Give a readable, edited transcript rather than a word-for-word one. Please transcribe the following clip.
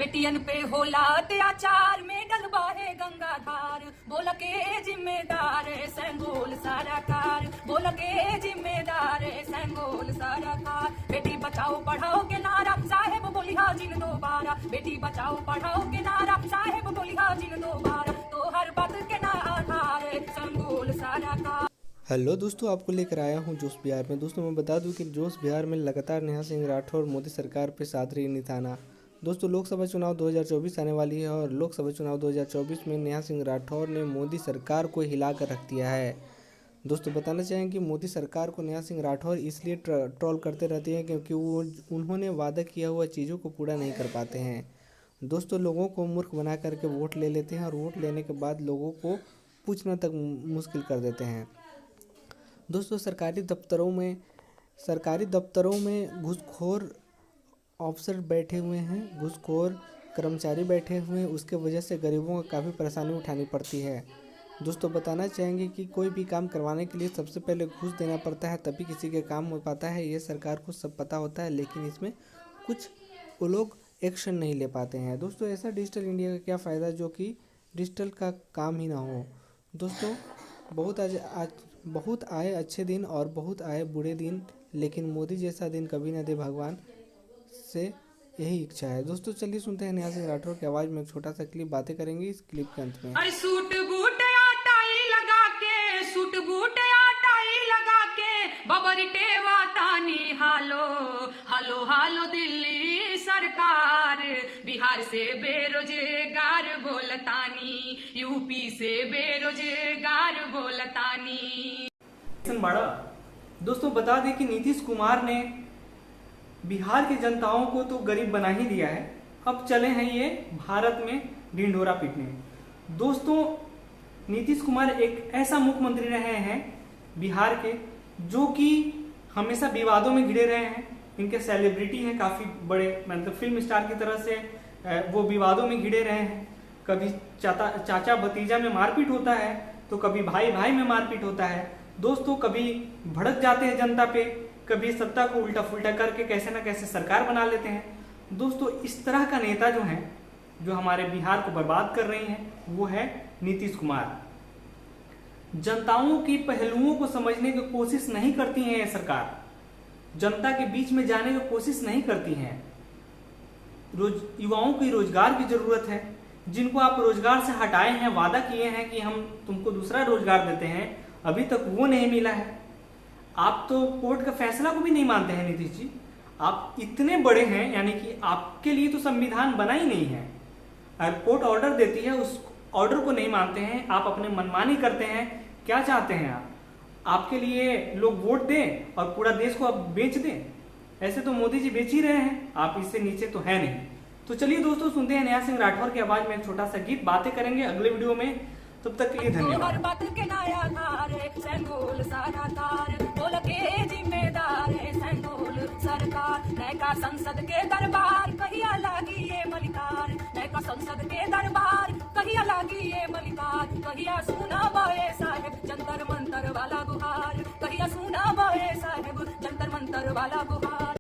बेटियन पे होला अत्याचार में डलबा है गंगाधार। बोल के जिम्मेदार है संगोल सारा कार, बोल के जिम्मेदार है संगोल सारा कार। बेटी बचाओ पढ़ाओ के नारा साहेब बोलिहा जिन दोबारा, बेटी बचाओ पढ़ाओ के नारा साहेब बोलिहा जिन दोबारा। तो हर बात के ना आधार है संगोल सारा कार। हेलो दोस्तों, आपको लेकर आया हूं जोश बिहार में। दोस्तों मैं बता दूं कि जोश बिहार में लगातार नेहा सिंह राठौर मोदी सरकार पे साध रही निशाना। दोस्तों लोकसभा चुनाव 2024 आने वाली है और लोकसभा चुनाव 2024 में नेहा सिंह राठौर ने मोदी सरकार को हिला कर रख दिया है। दोस्तों बताना चाहेंगे कि मोदी सरकार को नेहा सिंह राठौर इसलिए ट्रोल करते रहते हैं क्योंकि उन्होंने वादा किया हुआ चीज़ों को पूरा नहीं कर पाते हैं। दोस्तों लोगों को मूर्ख बना करके वोट ले लेते हैं और वोट लेने के बाद लोगों को पूछना तक मुश्किल कर देते हैं। दोस्तों सरकारी दफ्तरों में घूसखोर अफसर बैठे हुए हैं, घूसखोर कर्मचारी बैठे हुए हैं, उसके वजह से गरीबों को काफ़ी परेशानी उठानी पड़ती है। दोस्तों बताना चाहेंगे कि कोई भी काम करवाने के लिए सबसे पहले घूस देना पड़ता है तभी किसी के काम हो पाता है। ये सरकार को सब पता होता है, लेकिन इसमें कुछ वो लोग एक्शन नहीं ले पाते हैं। दोस्तों ऐसा डिजिटल इंडिया का क्या फ़ायदा जो कि डिजिटल का काम ही ना हो। दोस्तों बहुत आए अच्छे दिन और बहुत आए बुरे दिन, लेकिन मोदी जैसा दिन कभी ना दे भगवान से यही इच्छा है। दोस्तों चलिए सुनते हैं नेहा सिंह राठौर की आवाज में एक छोटा सा क्लिप, बातें करेंगे इस क्लिप के अंत में। अरे सूट बूट आटाई लगा के, सूट बूट आटाई लगा के बबरी टेवा तानी हालो हालो हालो दिल्ली सरकार। बिहार से बेरोजगार बोलतानी, यूपी से बेरोजगार बोलतानी। दोस्तों बता दें कि नीतीश कुमार ने बिहार की जनताओं को तो गरीब बना ही दिया है, अब चले हैं ये भारत में ढिंढोरा पीटने। दोस्तों नीतीश कुमार एक ऐसा मुख्यमंत्री रहे हैं बिहार के जो कि हमेशा विवादों में घिरे रहे हैं। इनके सेलिब्रिटी हैं काफ़ी बड़े, मतलब फिल्म स्टार की तरह से वो विवादों में घिरे रहे हैं। कभी चाचा भतीजा में मारपीट होता है तो कभी भाई भाई में मारपीट होता है। दोस्तों कभी भड़क जाते हैं जनता पे, कभी सत्ता को उल्टा फुल्टा करके कैसे ना कैसे सरकार बना लेते हैं। दोस्तों इस तरह का नेता जो है, जो हमारे बिहार को बर्बाद कर रही हैं, वो है नीतीश कुमार। जनताओं की पहलुओं को समझने की कोशिश नहीं करती है ये सरकार, जनता के बीच में जाने की कोशिश नहीं करती हैं। युवाओं की रोजगार की जरूरत है, जिनको आप रोजगार से हटाए हैं, वादा किए हैं कि हम तुमको दूसरा रोजगार देते हैं, अभी तक वो नहीं मिला है। आप तो कोर्ट का फैसला को भी नहीं मानते हैं नीतीश जी। आप इतने बड़े हैं, यानी कि आपके लिए तो संविधान बना ही नहीं है। अगर कोर्ट ऑर्डर देती है उस ऑर्डर को नहीं मानते हैं, आप अपने मनमानी करते हैं। क्या चाहते हैं आप? आपके लिए लोग वोट दें और पूरा देश को आप बेच दें? ऐसे तो मोदी जी बेच ही रहे हैं, आप इससे नीचे तो है नहीं। तो चलिए दोस्तों सुनते हैं नेहा सिंह राठौर की आवाज में एक छोटा सा गीत, बातें करेंगे अगले वीडियो में। तब तक के लिए धन्यवाद। नैका संसद के दरबार कहिया लागी ये मलिकार, नैका संसद के दरबार कहिया लागी ये मलिकार। कहिया सुना बाए साहेब जंतर मंतर वाला गुहार, कहिया सुना बाए साहेब जंतर मंतर वाला गुहार।